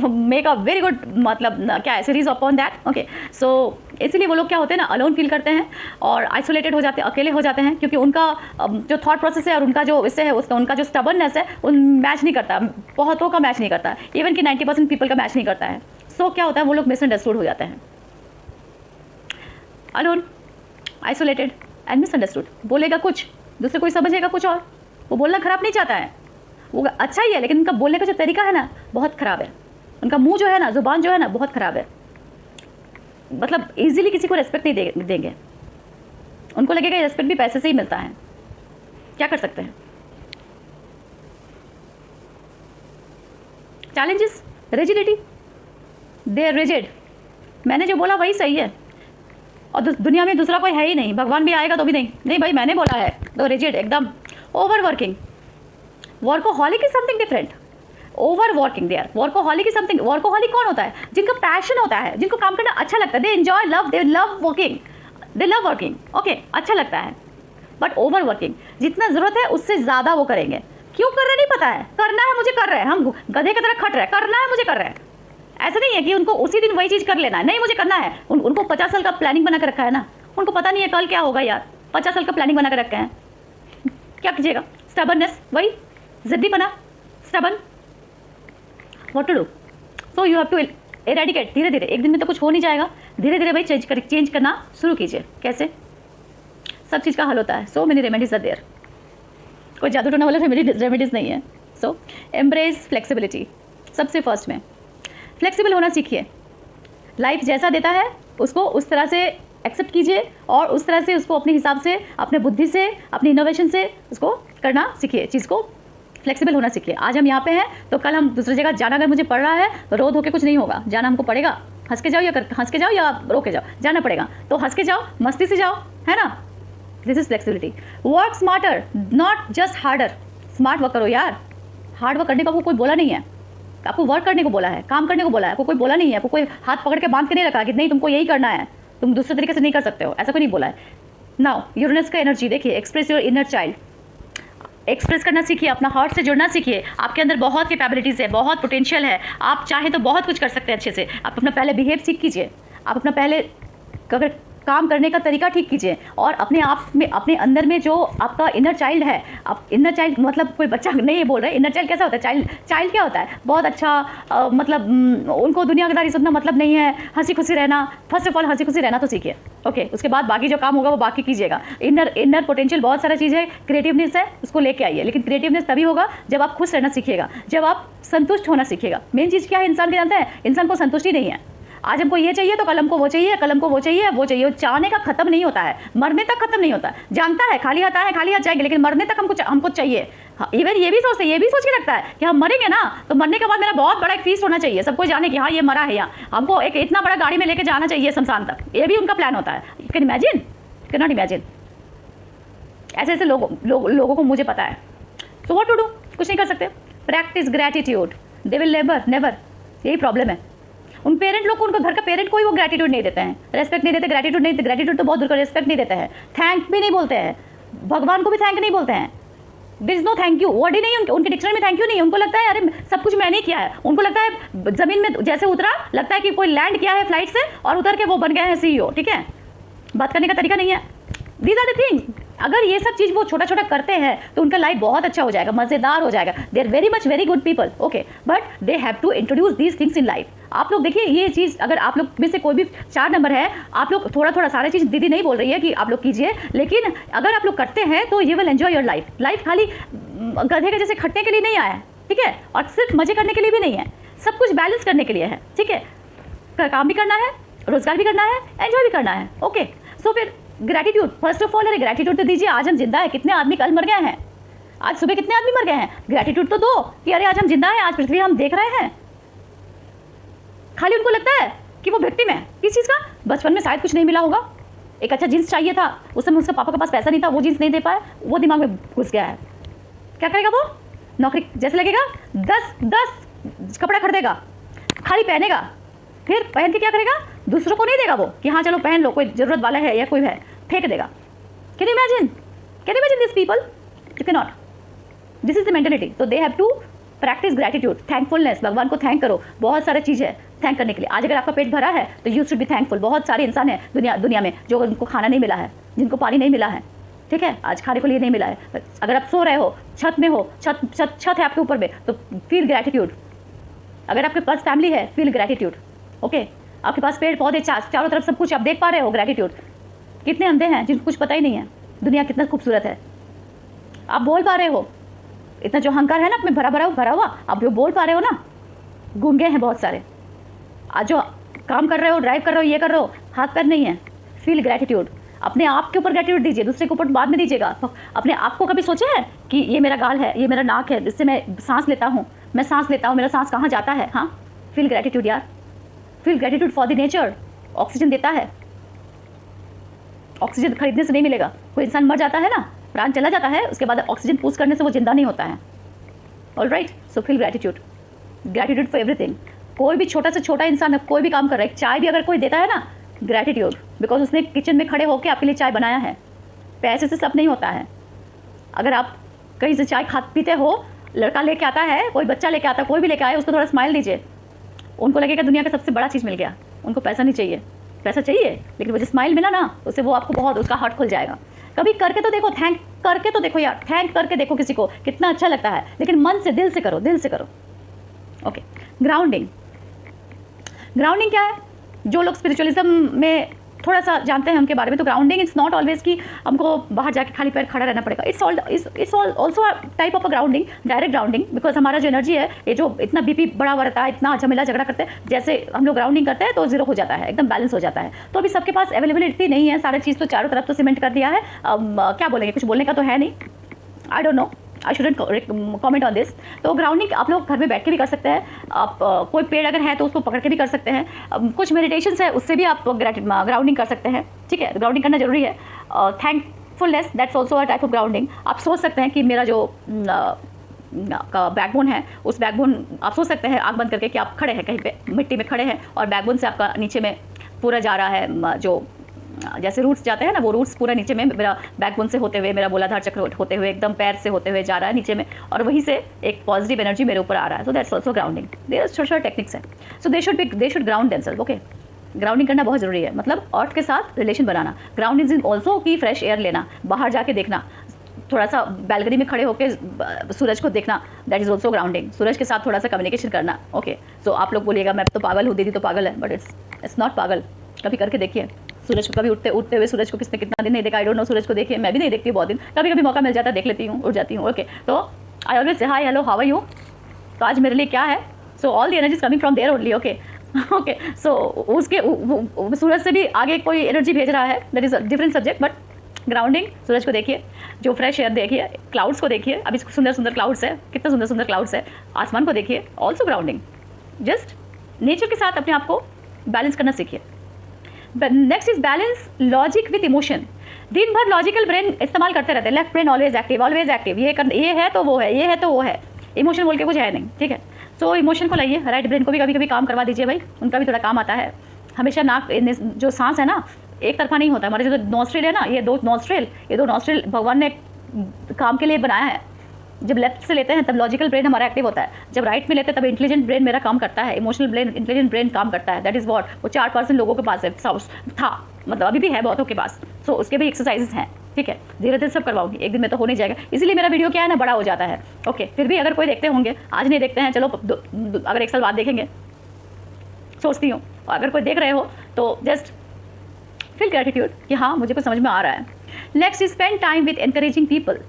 make a very good, मतलब क्या है, series upon that. Okay, so इसीलिए वो लोग क्या होते हैं ना, अलोन फील करते हैं और आइसोलेटेड हो जाते हैं, अकेले हो जाते हैं, क्योंकि उनका जो थॉट प्रोसेस है और उनका जो इससे है उसका उनका जो स्टबर्ननेस है उन मैच नहीं करता, बहुतों का मैच नहीं करता, इवन कि 90% पीपल का मैच नहीं करता है। सो क्या होता है, वो लोग मिसअंडरस्टूड हो जाते हैं। Alone, isolated and misunderstood. बोलेगा कुछ, दूसरे कोई समझेगा कुछ और। वो बोलना खराब नहीं चाहता है, वो अच्छा ही है, लेकिन उनका बोलने का जो तरीका है ना बहुत ख़राब है। उनका मुंह जो है ना, ज़ुबान जो है ना बहुत ख़राब है। मतलब इजीली किसी को रेस्पेक्ट नहीं देंगे। उनको लगेगा रेस्पेक्ट भी पैसे से ही मिलता है। क्या कर सकते हैं। Challenges, rigidity, they are rigid. मैंने जो बोला वही सही है, और दुनिया में दूसरा कोई है ही नहीं। भगवान भी आएगा तो भी नहीं भाई मैंने बोला है, तो रिजिड, एकदम over working. Workaholic is something different. Over working there, workaholic is something. Workaholic कौन होता है, जिनका पैशन होता है, जिनको काम करना अच्छा लगता है, they enjoy, they love working, okay, अच्छा लगता है। बट ओवर वर्किंग, जितना ज़रूरत है उससे ज़्यादा वो करेंगे। क्यों कर रहे नहीं पता है, करना है मुझे कर रहे हैं, हम गधे की तरह खट रहे हैं, करना है मुझे कर रहे हैं। ऐसा नहीं है कि उनको उसी दिन वही चीज़ कर लेना है, नहीं मुझे करना है। उनको 50 साल का प्लानिंग बना कर रखा है ना, उनको पता नहीं है कल क्या होगा यार। 50 साल का प्लानिंग बना कर रखा है, क्या कीजिएगा। स्टबर्ननेस, वही जिद्दीपना, stubborn, what to do. So you have to eradicate. धीरे धीरे, एक दिन में तो कुछ हो नहीं जाएगा, धीरे धीरे भाई चेंज करना शुरू कीजिए। कैसे, सब चीज़ का हल होता है। So many remedies are there, कोई जादू टोना वाला रेमेडीज नहीं है। So embrace flexibility. सबसे फर्स्ट में फ्लेक्सिबल होना सीखिए। लाइफ जैसा देता है उसको उस तरह से एक्सेप्ट कीजिए और उस तरह से उसको अपने हिसाब से, अपने बुद्धि से, अपनी इनोवेशन से उसको करना सीखिए, चीज़ को फ्लेक्सिबल होना सीखिए। आज हम यहाँ पे हैं तो कल हम दूसरी जगह जाना अगर मुझे पड़ रहा है तो रो धो के कुछ नहीं होगा, जाना हमको पड़ेगा। हंस के जाओ या हंस के जाओ या रो के जाओ, जाना पड़ेगा। तो हंस के जाओ, मस्ती से जाओ, है ना। This is flexibility. Work smarter not just harder. Smart work करो यार, हार्ड वर्क करने का कोई बोला नहीं है, आपको वर्क करने को बोला है, काम करने को बोला है, आपको कोई बोला नहीं है, आपको कोई हाथ पकड़ के बांध के नहीं रखा कि नहीं तुमको यही करना है, तुम दूसरे तरीके से नहीं कर सकते हो, ऐसा कोई नहीं बोला है। नाउ यूरेनस का एनर्जी देखिए, express your inner child. Express करना सीखिए, अपना हार्ट से जुड़ना सीखिए। आपके अंदर बहुत कैपेबिलिटीज़ है, बहुत पोटेंशियल है, आप चाहें तो बहुत कुछ कर सकते हैं अच्छे से। आप अपना पहले बिहेव सीख कीजिए, आप अपना पहले अगर काम करने का तरीका ठीक कीजिए और अपने आप में, अपने अंदर में जो आपका इनर चाइल्ड है, आप इनर चाइल्ड मतलब कोई बच्चा नहीं ये बोल रहे, इनर चाइल्ड कैसा होता है, चाइल्ड क्या होता है, बहुत अच्छा मतलब उनको दुनियादारी से उतना मतलब नहीं है, हंसी खुशी रहना। फर्स्ट ऑफ ऑल हंसी खुशी रहना तो सीखिए, ओके। उसके बाद बाकी जो काम होगा वो बाकी कीजिएगा। इनर पोटेंशियल बहुत सारा चीज़ है, क्रिएटिवनेस है, उसको लेके आइए। लेकिन क्रिएटिवनेस तभी होगा जब आप खुश रहना सीखिएगा, जब आप संतुष्ट होना सीखिएगा। मेन चीज़ क्या है इंसान के, जानते हैं, इंसान को संतुष्टि नहीं है। आज हमको ये चाहिए तो कल हमको वो चाहिए, कल हमको वो चाहिए, वो चाहिए। चाहने का खत्म नहीं होता है, मरने तक खत्म नहीं होता है। जानता है खाली हाथ आए खाली हाथ जाएंगे, लेकिन मरने तक हमको चाहिए। हाँ, इवन ये भी सोचते, ये भी सोच के रखता है कि हम मरेंगे ना तो मरने के बाद मेरा बहुत बड़ा एक फीस्ट होना चाहिए, सबको जाने कि हाँ ये मरा है, यहाँ हमको एक इतना बड़ा गाड़ी में लेके जाना चाहिए शमशान तक। ये भी उनका प्लान होता है। Can imagine, can not imagine. ऐसे ऐसे लोगों को मुझे पता है। सो व्हाट टू डू, कुछ नहीं कर सकते। Practice gratitude, they will never, यही प्रॉब्लम है। उन पेरेंट लोग को, उनका घर का पेरेंट को ही वो ग्रैटिट्यूड नहीं देते हैं, रेस्पेक्ट नहीं देते, ग्रैटिट्यूड तो बहुत दूर का, रेस्पेक्ट नहीं देते हैं, थैंक भी नहीं बोलते हैं, भगवान को भी थैंक नहीं बोलते हैं। This is no thank you, word ही नहीं उनके डिक्शनरी में थैंक यू नहीं। उनको लगता है अरे सब कुछ मैंने किया है। उनको लगता है जमीन में जैसे उतरा, लगता है कि कोई लैंड किया है फ्लाइट से और उतर के वो बन गया है CEO, ठीक है। बात करने का तरीका नहीं है। These are the things. अगर ये सब चीज़ वो छोटा छोटा करते हैं तो उनका लाइफ बहुत अच्छा हो जाएगा, मज़ेदार हो जाएगा। They are very good people, okay, but they have to introduce these things in life. आप लोग देखिए ये चीज़, अगर आप लोग में से कोई भी 4 नंबर है, आप लोग थोड़ा सारी चीज़, दीदी नहीं बोल रही है कि आप लोग कीजिए, लेकिन अगर आप लोग करते हैं तो ये will enjoy your life. Life खाली गधे के जैसे खटने के लिए नहीं आया है, ठीक है, और सिर्फ मजे करने के लिए भी नहीं है, सब कुछ बैलेंस करने के लिए है, ठीक है। काम भी करना है, रोजगार भी करना है, एंजॉय भी करना है, ओके। सो फिर ग्रैटिट्यूड, फर्स्ट ऑफ ऑल अरे ग्रैटिट्यूड तो दीजिए। आज हम जिंदा है, कितने आदमी कल मर गए हैं, आज सुबह कितने आदमी मर गए हैं। ग्रैटिट्यूड तो दो कि अरे आज हम जिंदा हैं, आज पृथ्वी हम देख रहे हैं। खाली उनको लगता है कि वो विक्टिम है किस चीज़ का, बचपन में शायद कुछ नहीं मिला होगा, एक अच्छा जीन्स चाहिए था, उस समय उसका पापा के पास पैसा नहीं था, वो जीन्स नहीं दे पाया, वो दिमाग में घुस गया है। क्या करेगा वो, नौकरी जैसे लगेगा 10 कपड़ा खरीदेगा, खाली पहनेगा, फिर पहन के क्या करेगा, दूसरों को नहीं देगा वो कि हाँ चलो पहन लो, कोई ज़रूरत वाला है या कोई है, फेंक देगा। Can you imagine this people, you can not. This is the mentality. तो they have to practice gratitude, thankfulness. भगवान को थैंक करो, बहुत सारा चीज़ है थैंक करने के लिए। आज अगर आपका पेट भरा है तो यू शुड बी थैंकफुल। बहुत सारे इंसान हैं दुनिया में जो उनको खाना नहीं मिला है, जिनको पानी नहीं मिला है, ठीक है, आज खाने को लिए नहीं मिला है। अगर आप सो रहे हो, छत में हो, छत है आपके ऊपर में, तो फील ग्रैटिट्यूड। अगर आपके पास फैमिली है, फील ग्रैटिट्यूड, ओके। आपके पास पेड़ पौधे, चारों तरफ सब कुछ आप देख पा रहे हो, ग्रैटिट्यूड। कितने अंधे हैं जिनको कुछ पता ही नहीं है दुनिया कितना खूबसूरत है। आप बोल पा रहे हो, इतना जो अहंकार है ना अपने भरा हुआ, आप जो बोल पा रहे हो ना, गूंगे हैं बहुत सारे। आज जो काम कर रहे हो, ड्राइव कर रहे हो, ये कर रहे हो, हाथ पैर नहीं है, फील ग्रैटिट्यूड। अपने आप के ऊपर ग्रैटिट्यूड दीजिए, दूसरे के ऊपर बाद में दीजिएगा। अपने आप को कभी सोचे है कि ये मेरा गाल है, ये मेरा नाक है, इससे मैं सांस लेता हूँ, मेरा सांस कहाँ जाता है। हाँ, फील ग्रैटिट्यूड यार, feel gratitude for the nature. Oxygen देता है, ऑक्सीजन खरीदने से नहीं मिलेगा। कोई इंसान मर जाता है ना, प्राण चला जाता है, उसके बाद ऑक्सीजन पूछ करने से वो जिंदा नहीं होता है। Alright, so feel gratitude, gratitude for everything. कोई भी छोटा से छोटा इंसान कोई भी काम कर रहा है, चाय भी अगर कोई देता है ना, ग्रैटिट्यूड, बिकॉज उसने किचन में खड़े होकर आपके लिए चाय बनाया है। पैसे से सब नहीं होता है। अगर आप कहीं से चाय पीते हो, लड़का लेके आता है, कोई बच्चा लेके आता है, कोई भी लेके आए, उसको थोड़ा स्माइल दीजिए, उनको लगेगा दुनिया का सबसे बड़ा चीज़ मिल गया। उनको पैसा नहीं चाहिए, पैसा चाहिए, लेकिन वो जो स्माइल मिला ना, उससे वो आपको बहुत, उसका हार्ट खुल जाएगा। कभी करके तो देखो, थैंक करके तो देखो यार, थैंक करके देखो किसी को, कितना अच्छा लगता है। लेकिन मन से, दिल से करो, दिल से करो, ओके। ग्राउंडिंग क्या है? जो लोग स्पिरिचुअलिज्म में थोड़ा सा जानते हैं उनके बारे में। तो ग्राउंडिंग इट्स नॉट ऑलवेज कि हमको बाहर जाके खाली पैर खड़ा रहना पड़ेगा। It's also type of a grounding, direct grounding, because हमारा जो एनर्जी है, ये जो इतना बीपी बड़ा हुआ रहता है, इतना झमेला झगड़ा करते हैं, जैसे हम लोग ग्राउंडिंग करते हैं तो जीरो हो जाता है, एकदम बैलेंस हो जाता है। तो अभी सबके पास अवेलेबिलिटी नहीं है, सारा चीज़ तो चारों तरफ तो सीमेंट कर दिया है। क्या बोलेंगे, कुछ बोलने का तो है नहीं। I don't know, I shouldn't comment on this. तो ग्राउंडिंग आप लोग घर में बैठ के भी कर सकते हैं, आप कोई पेड़ अगर है तो उसको पकड़ के भी कर सकते हैं, कुछ मेडिटेशंस है उससे भी आप ग्राउंडिंग कर सकते हैं, ठीक है। ग्राउंडिंग करना जरूरी है। Thankfulness that's also a type of grounding. आप सोच सकते हैं कि मेरा जो का बैकबोन है, उस बैकबोन आप सोच सकते हैं आँख बंद करके कि आप खड़े हैं कहीं पे मिट्टी में खड़े हैं और बैकबोन से आपका नीचे में पूरा जा रहा है, जो जैसे रूट्स जाते हैं ना, वो रूट्स पूरा नीचे में मेरा बैकबोन से होते हुए, मेरा मूलाधार चक्र होते हुए, एकदम पैर से होते हुए जा रहा है नीचे में, और वहीं से एक पॉजिटिव एनर्जी मेरे ऊपर आ रहा है। So that's also grounding. There छोटे छोटे टेक्निक्स हैं। So they should ground themselves. Okay, grounding करना बहुत ज़रूरी है, मतलब अर्थ के साथ रिलेशन बनाना। ग्राउंडिंग इज ऑल्सो की फ्रेश एयर लेना, बाहर जाके देखना, थोड़ा सा बैलकनी में खड़े होकर सूरज को देखना, दैट इज ऑल्सो ग्राउंडिंग। सूरज के साथ थोड़ा सा कम्युनिकेशन करना। ओके, सो आप लोग बोलिएगा मैं तो पागल हूँ, दीदी तो पागल है, बट इट्स नॉट पागल। कभी करके देखिए, सूरज को कभी उठते हुए सूरज को किसने कितना दिन नहीं देखा, आई डोंट नो। सूरज को देखिए, मैं भी नहीं देखती बहुत दिन, कभी कभी मौका मिल जाता है देख लेती हूँ, उठ जाती हूँ। ओके, तो I always say hi hello how are you. तो आज मेरे लिए क्या है, so all the energy is coming from there only. Okay okay, so उसके सूरज से भी आगे कोई एनर्जी भेज रहा है, that is a different subject. But grounding, सूरज को देखिए, जो फ्रेश एयर देखिए, क्लाउड्स को देखिए, अभी सुंदर सुंदर क्लाउड्स है, कितना सुंदर सुंदर क्लाउड्स है, आसमान को देखिए, ऑल्सो ग्राउंडिंग। जस्ट नेचर के साथ अपने आप को बैलेंस करना सीखिए। Next is balance logic with emotion. दिन भर लॉजिकल ब्रेन इस्तेमाल करते रहते हैं, लेफ्ट ब्रेन ऑलवेज एक्टिव, ये है तो वो है, ये है तो वो है, इमोशन बोल के कुछ है नहीं, ठीक है। सो इमोशन को लाइए, राइट ब्रेन को भी कभी कभी काम करवा दीजिए भाई, उनका भी थोड़ा काम आता है। हमेशा नाक जो सांस है ना, एक तरफा नहीं होता। हमारे जो नॉस्ट्रेल है ना, ये दो नॉस्ट्रेल भगवान ने काम के लिए बनाया है। जब लेफ्ट से लेते हैं तब लॉजिकल ब्रेन हमारा एक्टिव होता है, जब राइट में लेते हैं तब इंटेलिजेंट ब्रेन मेरा काम करता है, इमोशनल ब्रेन, इंटेलिजेंट ब्रेन काम करता है। दैट इज वॉट, वो 4% लोगों के पास है, था, मतलब अभी भी है बहुतों के पास। सो उसके भी एक्सरसाइजेस हैं, ठीक है, धीरे धीरे सब करवाऊंगी, एक दिन में तो हो नहीं जाएगा, इसीलिए मेरा वीडियो क्या है ना, बड़ा हो जाता है। ओके, फिर भी अगर कोई देखते होंगे, आज नहीं देखते हैं, चलो अगर 1 साल बाद देखेंगे, सोचती हूँ। अगर कोई देख रहे हो तो जस्ट फील ग्रेटिट्यूड कि हाँ मुझे कुछ समझ में आ रहा है। Next is spend time with encouraging people.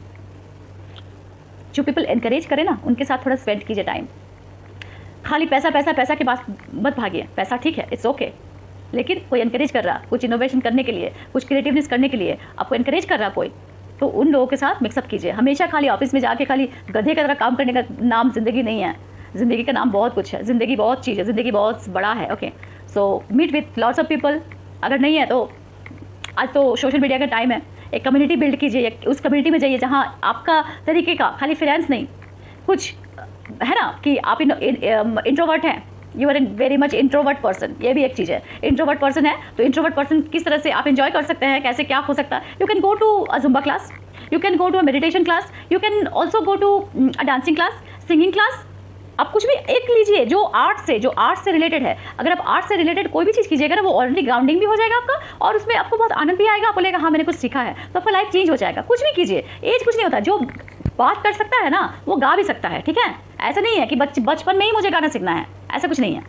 जो पीपल एनकरेज करें ना, उनके साथ थोड़ा स्पेंड कीजिए टाइम। खाली पैसा पैसा पैसा के पास मत भागिए, पैसा ठीक है, इट्स ओके, लेकिन कोई एनकरेज कर रहा, कुछ इनोवेशन करने के लिए, कुछ क्रिएटिवनेस करने के लिए आपको एनकरेज कर रहा कोई, तो उन लोगों के साथ मिक्सअप कीजिए। हमेशा खाली ऑफिस में जाके खाली गधे की तरह काम करने का नाम ज़िंदगी नहीं है। ज़िंदगी का नाम बहुत कुछ है, ज़िंदगी बहुत चीज़ है, ज़िंदगी बहुत बड़ा है। Okay, so meet with lots of people. अगर नहीं है तो आज तो सोशल मीडिया का टाइम है, एक कम्युनिटी बिल्ड कीजिए, उस कम्युनिटी में जाइए जहाँ आपका तरीके का, खाली फ्रीलांस नहीं, कुछ है ना कि आप इंट्रोवर्ट हैं, you are very much introvert person, ये भी एक चीज़ है। इंट्रोवर्ट पर्सन है तो इंट्रोवर्ट पर्सन किस तरह से आप इंजॉय कर सकते हैं, कैसे क्या हो सकता है। You can go to a Zumba class, you can go to a meditation class, you can also go to a dancing class, singing class. आप कुछ भी एक लीजिए जो आर्ट से रिलेटेड है। अगर आप आर्ट से रिलेटेड कोई भी चीज़ कीजिएगा ना, वो ऑलरेडी ग्राउंडिंग भी हो जाएगा आपका, और उसमें आपको बहुत आनंद भी आएगा। आप बोलेगा हाँ मैंने कुछ सीखा है, तो आपका लाइफ चेंज हो जाएगा। कुछ भी कीजिए, एज कुछ नहीं होता। जो बात कर सकता है ना, वो गा भी सकता है, ठीक है। ऐसा नहीं है कि बचपन में ही मुझे गाना सीखना है, ऐसा कुछ नहीं है।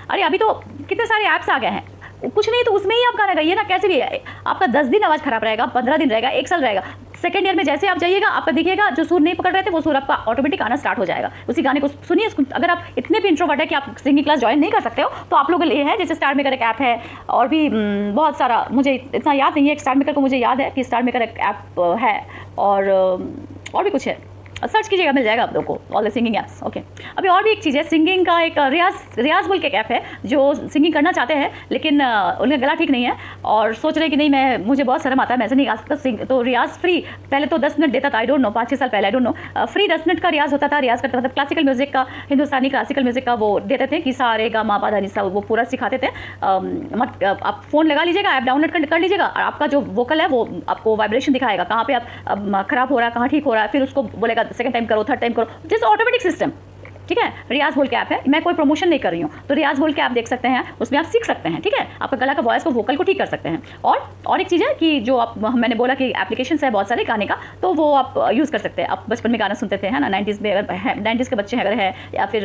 अरे अभी तो कितने सारे ऐप्स आ गए हैं, कुछ नहीं तो उसमें ही आप गाना गाइए ना। कैसे भी आपका 10 दिन आवाज़ खराब रहेगा, 15 दिन रहेगा, 1 साल रहेगा, सेकंड ईयर में जैसे आप जाइएगा आपका दिखेगा जो सुर नहीं पकड़ रहे थे वो सुर आपका ऑटोमेटिक आना स्टार्ट हो जाएगा। उसी गाने को सुनिए। अगर आप इतने भी इंट्रोवर्ट है कि आप सिंगिंग क्लास ज्वाइन नहीं कर सकते हो, तो आप लोगों के लिए है, जैसे स्टार मेकर एक ऐप है, और भी बहुत सारा, मुझे इतना याद नहीं है। एक स्टार मेकर को मुझे याद है कि स्टार मेकर एक ऐप है, और भी कुछ है, सर्च कीजिएगा मिल जाएगा आप लोगों को, all the singing apps. Okay, अभी और भी एक चीज़ है, सिंगिंग का एक रियाज बोल के एक ऐप है, जो सिंगिंग करना चाहते हैं लेकिन उनका गला ठीक नहीं है और सोच रहे कि नहीं मुझे बहुत शर्म आता है, मैं ऐसे नहीं गा सकता। तो रियाज फ्री, पहले तो 10 मिनट देता था, आई डोंट नो 5-6 साल पहले, I don't know, free 10 minute का रियाज होता था। रियाज करता था, क्लासिकल म्यूजिक का, हिंदुस्तानी क्लासिकल म्यूजिक का वो देते थे कि सा रे गा मा पा धा नि सा, वो पूरा सिखाते थे। आप फ़ोन लगा लीजिएगा, ऐप डाउनलोड कर लीजिएगा, और आपका जो वोकल है वो आपको वाइब्रेशन दिखाएगा, कहाँ पे आप खराब हो रहा है, कहाँ ठीक हो रहा है, फिर उसको बोलेगा सेकंड टाइम करो, थर्ड टाइम करो, जस्ट ऑटोमेटिक सिस्टम। ठीक है। रियाज बोल के ऐप है, मैं कोई प्रमोशन नहीं कर रही हूँ, तो रियाज बोल के आप देख सकते हैं, उसमें आप सीख सकते हैं, ठीक है। आपका गला का वॉइस को, वोकल को ठीक कर सकते हैं। और एक चीज़ है कि जो आप, मैंने बोला कि एप्लीकेशन है बहुत सारे गाने का, तो वो आप यूज़ कर सकते हैं। आप बचपन में गाना सुनते थे, है ना, 90s में, अगर 90s के बच्चे अगर हैं या फिर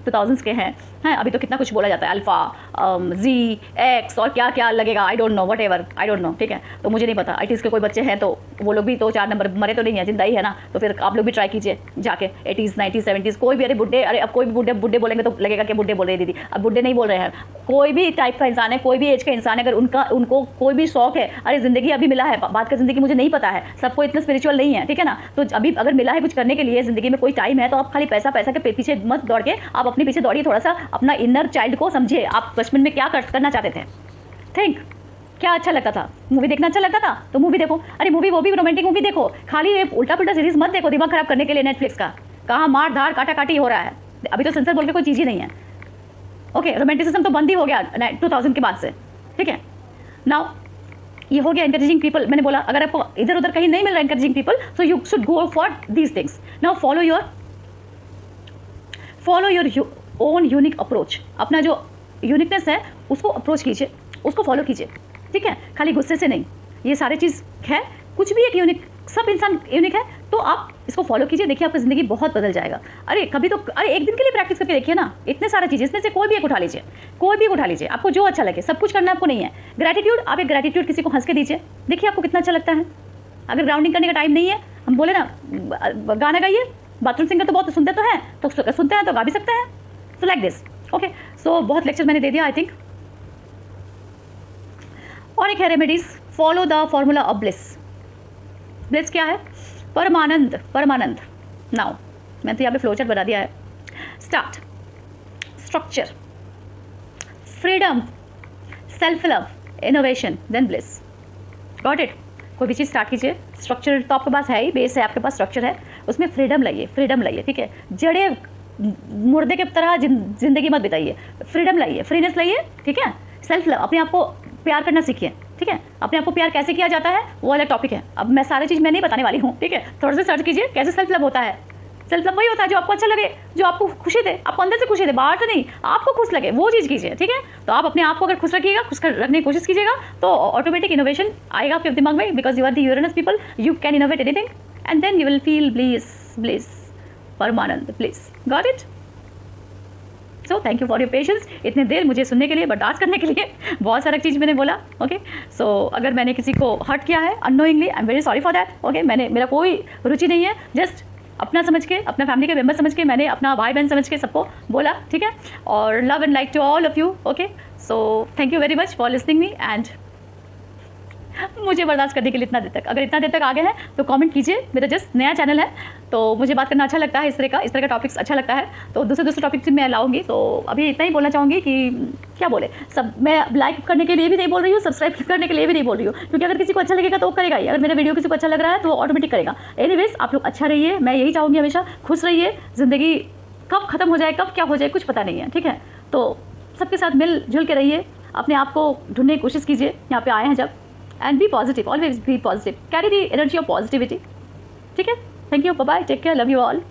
2000s के हैं, अभी तो कितना कुछ बोला जाता है, अल्फ़ा, जी, एक्स और क्या क्या लगेगा, I don't know, what ever, I don't know, ठीक है। तो मुझे नहीं पता, 80s के कोई बच्चे हैं तो वो लोग भी तो 4 नंबर मरे तो नहीं है, जिंदा ही है ना, तो फिर आप लोग भी ट्राई कीजिए जाके 80s 90s 70s। कोई भी, अरे बुड्ढे, अरे अब कोई भी बुड्ढे बोलेंगे तो लगेगा कि बुड्ढे बोल रहे दीदी, अब बुड्ढे नहीं बोल रहे हैं, कोई भी टाइप का इंसान है, कोई भी एज का इंसान है, अगर उनको कोई भी शौक है, अरे ज़िंदगी अभी मिला है, बात का ज़िंदगी मुझे नहीं पता है, सबको इतना स्पिरिचुअल नहीं है, ठीक है ना। तो अभी अगर मिला है कुछ करने के लिए ज़िंदगी में, कोई टाइम है, तो आप खाली पैसा के पीछे मत दौड़ के, आप अपने पीछे दौड़िए, थोड़ा सा अपना इनर चाइल्ड को समझिए, आप बचपन में क्या करना चाहते थे, थिंक, क्या अच्छा लगता था, मूवी देखना अच्छा लगता था तो मूवी देखो, अरे मूवी वो भी रोमांटिक मूवी देखो, खाली ये उल्टा पुल्टा सीरीज मत देखो दिमाग खराब करने के लिए नेटफ्लिक्स का, कहाँ मार धाड़ काटा काटी हो रहा है, अभी तो सेंसर बोल के कोई चीज़ ही नहीं है। ओके, रोमांटिसिज्म तो बंद ही हो गया 2000 के बाद से, ठीक है। नाउ ये हो गया एनकरेजिंग पीपल, मैंने बोला अगर आपको इधर उधर कहीं नहीं मिल रहा encouraging people, so you should go for these things. Now follow your own unique approach, अपना जो यूनिकनेस है उसको अप्रोच कीजिए, उसको फॉलो कीजिए, ठीक है, खाली गुस्से से नहीं। ये सारे चीज़ है, कुछ भी एक यूनिक, सब इंसान यूनिक है, तो आप इसको फॉलो कीजिए, देखिए आपकी ज़िंदगी बहुत बदल जाएगा। अरे कभी तो, अरे एक दिन के लिए प्रैक्टिस करके देखिए ना, इतने सारे चीज़ें, इसमें से कोई भी एक उठा लीजिए, कोई भी एक उठा लीजिए, आपको जो अच्छा लगे, सब कुछ करना आपको नहीं है। ग्रैटिट्यूड, आप एक ग्रैटिट्यूड किसी को हंस के दीजिए, देखिए आपको कितना अच्छा लगता है। अगर ग्राउंडिंग करने का टाइम नहीं है, हम बोले ना गाना गाइए, बाथरूम सिंगर तो बहुत सुनते तो हैं, तो सुनते हैं तो गा भी सकते हैं, सो लाइक दिस। ओके, सो बहुत लेक्चर मैंने दे दिया आई थिंक। और एक है remedies, follow the formula of bliss. Bliss क्या है? परमानंद, परमानंद। नाउ मैंने तो यहाँ पे फ्लोचार्ट बना दिया है। Start, structure, freedom, self love, innovation, then bliss. Got it? कोई भी चीज़ स्टार्ट कीजिए, स्ट्रक्चर तो आपके पास है ही, बेस है आपके पास, स्ट्रक्चर है, उसमें फ्रीडम लाइए, फ्रीडम लाइए, ठीक है। जड़े मुर्दे की तरह जिंदगी मत बिताइए, फ्रीडम लाइए, फ्रीनेस लाइए, ठीक है। सेल्फ लव, अपने आप को प्यार करना सीखिए, ठीक है। अपने आप को प्यार कैसे किया जाता है वो अलग टॉपिक है, अब मैं सारी चीज़ मैं नहीं बताने वाली हूँ, ठीक है। थोड़ा सा सर्च कीजिए कैसे सेल्फ लव होता है। सेल्फ लव वही होता है जो आपको अच्छा लगे, जो आपको खुशी दे, आपको अंदर से खुशी दे, बाहर से नहीं, आपको खुश लगे वो चीज़ कीजिए, ठीक है। तो आप अपने आप को अगर खुश रखिएगा, खुश रखने की कोशिश कीजिएगा, तो ऑटोमेटिक इनोवेशन आएगा आपके दिमाग में, because you are the Uranus people, you can innovate anything and then you will feel bliss, परमानंद, bliss. Got it? So thank you for your patience, इतने देर मुझे सुनने के लिए, बर्दाश्त करने के लिए। बहुत सारा चीज़ मैंने बोला, ओके। सो अगर मैंने किसी को हर्ट किया है unknowingly, I am very sorry for that, okay. मेरा कोई रुचि नहीं है, जस्ट अपना समझ के, अपना फैमिली के मेंबर समझ के, मैंने अपना भाई बहन समझ के सबको बोला, ठीक है। और love and like to all of you, okay. So thank you very much for listening me and मुझे बर्दाश्त करने के लिए इतना देर तक। अगर इतना देर तक आ गए हैं तो कमेंट कीजिए, मेरा जस्ट नया चैनल है तो मुझे बात करना अच्छा लगता है, इस तरह का टॉपिक्स अच्छा लगता है, तो दूसरे टॉपिक्स मैं लाऊंगी। तो अभी इतना ही बोलना चाहूँगी कि क्या बोले, सब मैं लाइक करने के लिए भी नहीं बोल रही हूँ, सब्सक्राइब करने के लिए भी नहीं बोल रही हूँ, क्योंकि अगर किसी को अच्छा लगेगा तो वो करेगा ही, अगर मेरा वीडियो किसी को अच्छा लग रहा है तो वो ऑटोमेटिक करेगा। एनीवेज, आप लोग अच्छा रहिए, मैं यही चाहूँगी, हमेशा खुश रहिए। ज़िंदगी कब खत्म हो जाए, कब क्या हो जाए कुछ पता नहीं है, ठीक है। तो सबके साथ मिलजुल के रहिए, अपने आप को ढूंढने की कोशिश कीजिए, यहाँ पे आए हैं जब। And be positive, always be positive, carry the energy of positivity, ठीक है। Thank you, bye bye, take care, love you all.